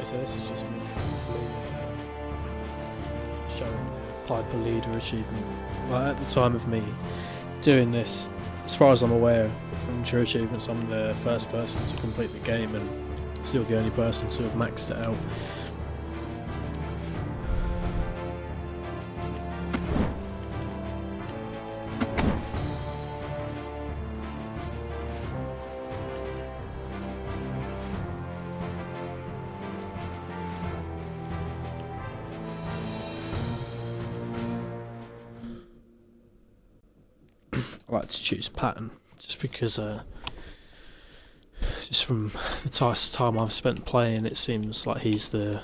Okay, so this is just me showing Pieper leader achievement. Well, at the time of me doing this, as far as I'm aware from True Achievements, I'm the first person to complete the game and still the only person to have maxed it out. I like to choose pattern just because just from the time I've spent playing, it seems like he's the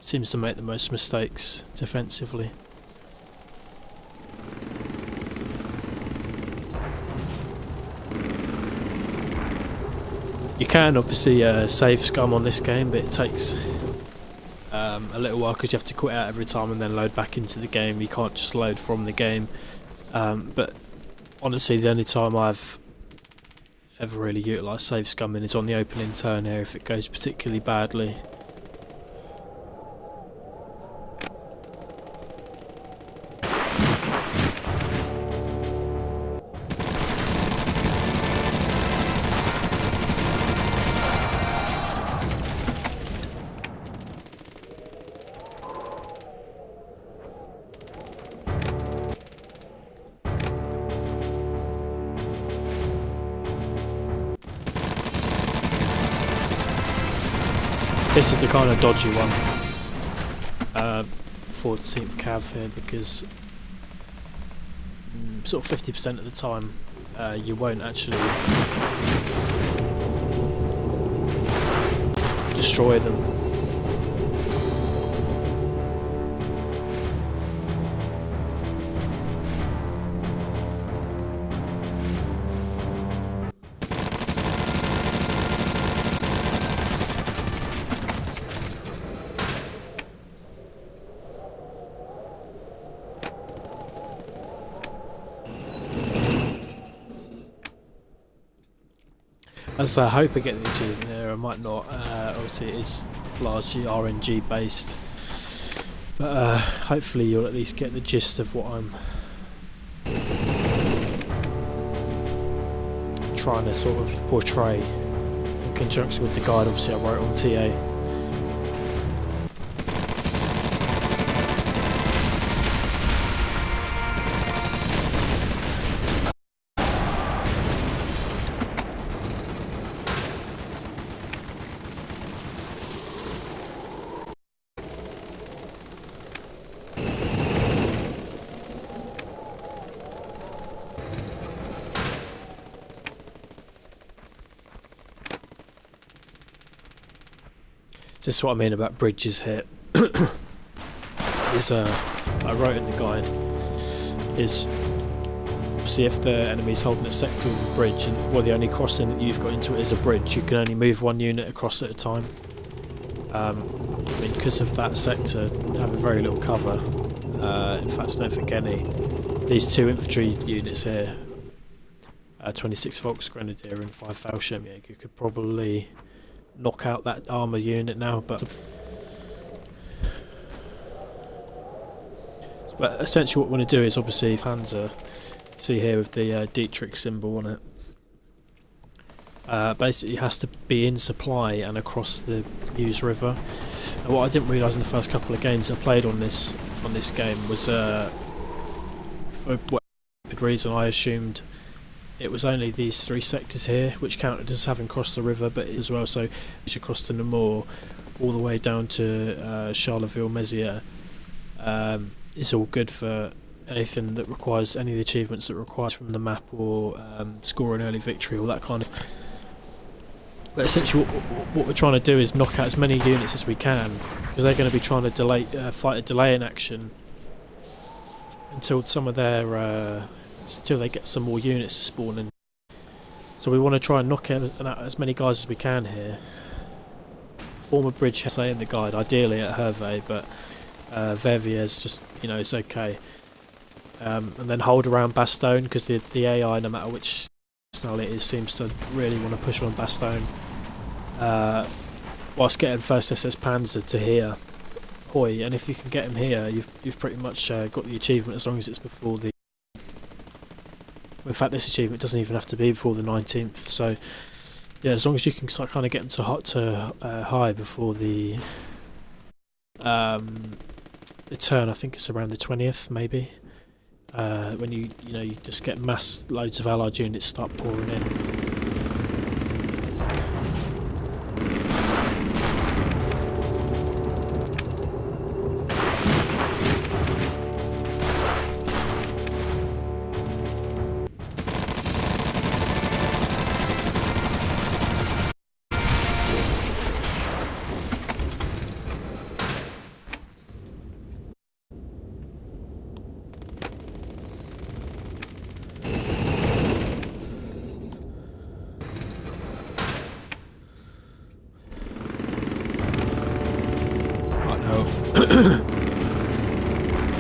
seems to make the most mistakes defensively. You can obviously save scum on this game, but it takes a little while because you have to quit out every time and then load back into the game. You can't just load from the game. But honestly, the only time I've ever really utilised save scumming is on the opening turn here if it goes particularly badly. This is the kind of dodgy one, 14th cav here, because sort of 50% of the time you won't actually destroy them. As I hope I get the achievement there, I might not. Obviously it is largely RNG based, but hopefully you'll at least get the gist of what I'm trying to sort of portray in conjunction with the guide. Obviously I wrote on TA. This is what I mean about bridges here. Is I wrote in the guide is see if the enemy's holding a sector of a bridge and the only crossing that you've got into it is a bridge, you can only move one unit across at a time. I mean, because of that sector having very little cover, in fact I don't think any, these two infantry units here, 26 Volksgrenadier and 5 Fallschirmjäger, could probably knock out that armour unit now, but essentially what we want to do is obviously Panzer, see here with the Dietrich symbol on it, basically has to be in supply and across the Meuse River. And what I didn't realise in the first couple of games I played on this game was for whatever reason I assumed it was only these 3 sectors here which counted as having crossed the river, but as well, so it's across to Namur all the way down to Charleville-Mézières. It's all good for anything that requires any of the achievements that requires from the map, or score an early victory, all that kind of. But essentially what we're trying to do is knock out as many units as we can, because they're going to be trying to fight a delay in action until some of their until they get some more units to spawn in. So we want to try and knock out as many guys as we can here. Form a bridge, say in the guide, ideally at Hervé, but Verviers just, it's okay. And then hold around Bastogne, because the AI, no matter which style it is, seems to really want to push on Bastogne. whilst getting first SS Panzer to here, Hoi, and if you can get him here, you've pretty much got the achievement as long as it's before the. In fact, this achievement doesn't even have to be before the 19th. So yeah, as long as you can kind of get them to high before the turn, I think it's around the 20th maybe. When you just get mass loads of allied units start pouring in.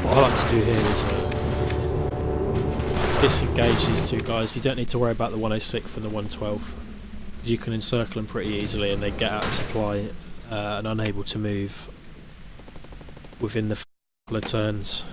What I like to do here is disengage these two guys. You don't need to worry about the 106th and the 112. You can encircle them pretty easily and they get out of supply and unable to move within the couple of turns.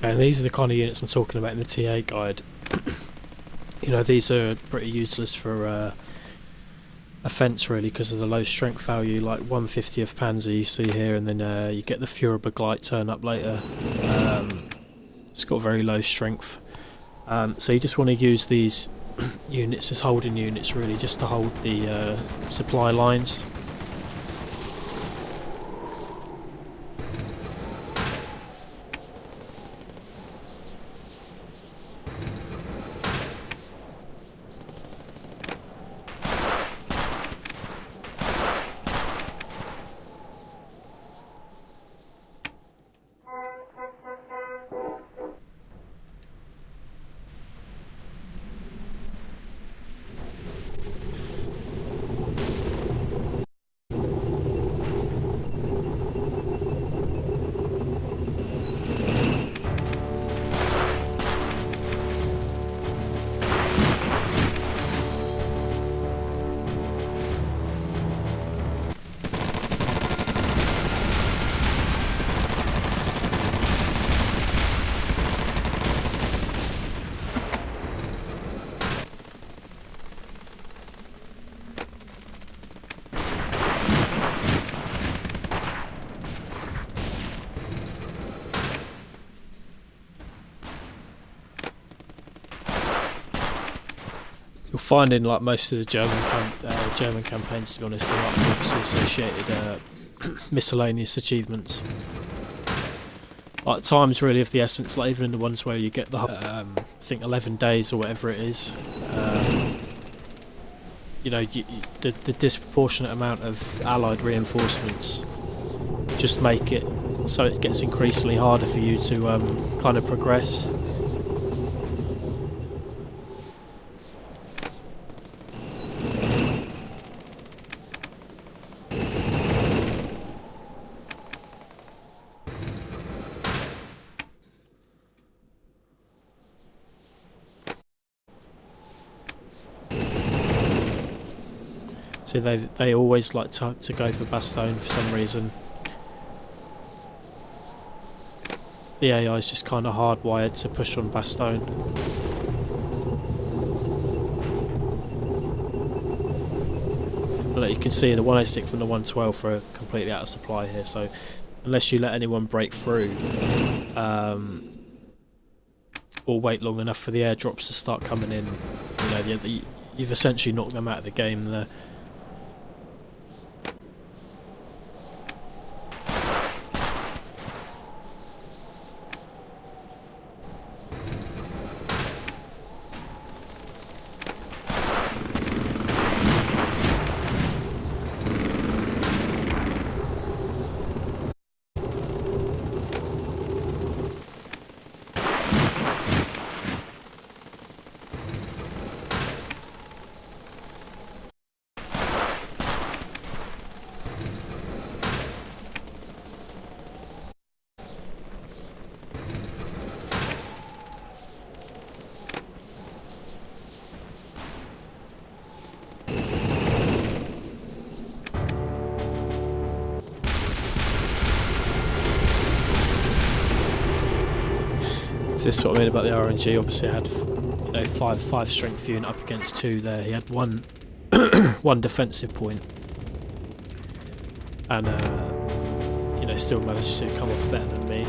And these are the kind of units I'm talking about in the TA guide. These are pretty useless for offence really because of the low strength value, like 150th Panzer you see here, and then you get the Führerbegleiter turn up later. It's got very low strength. So you just want to use these units as holding units really, just to hold the supply lines. You'll find in like most of the German campaigns, to be honest, there are obviously associated miscellaneous achievements. Like time's really of the essence, like even in the ones where you get the I think 11 days or whatever it is. The disproportionate amount of allied reinforcements just make it so it gets increasingly harder for you to kind of progress. So they always like to go for Bastogne for some reason. The AI is just kind of hardwired to push on Bastogne. But you can see the 106 from the 112 are completely out of supply here, so unless you let anyone break through or wait long enough for the airdrops to start coming in, you know, you've essentially knocked them out of the game there. So this is what I mean about the RNG. Obviously, I had five strength unit up against 2 there. He had one one defensive point, and still managed to come off better than me.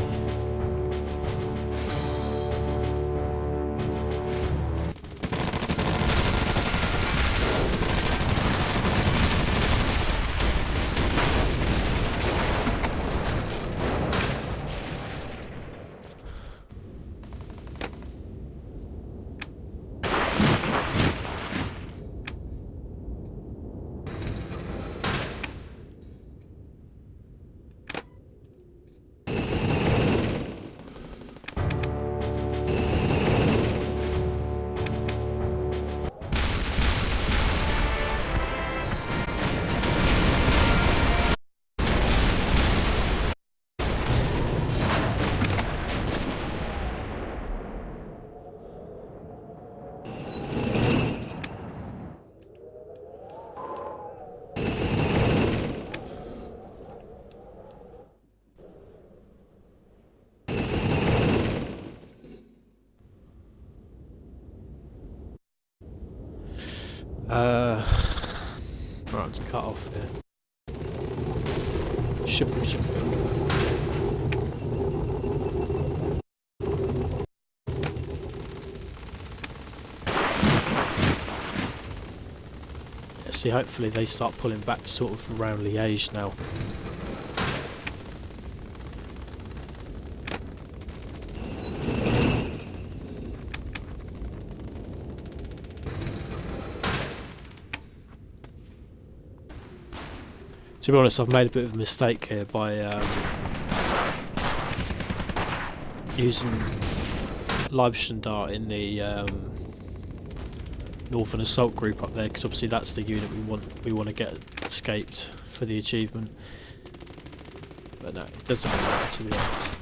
Right, it's cut off here. Should be okay. Yeah, see, hopefully they start pulling back to sort of around Liège now. To be honest, I've made a bit of a mistake here by using Leibstandart in the Northern Assault group up there, because obviously that's the unit we want to get escaped for the achievement. But no, it doesn't matter, to be honest.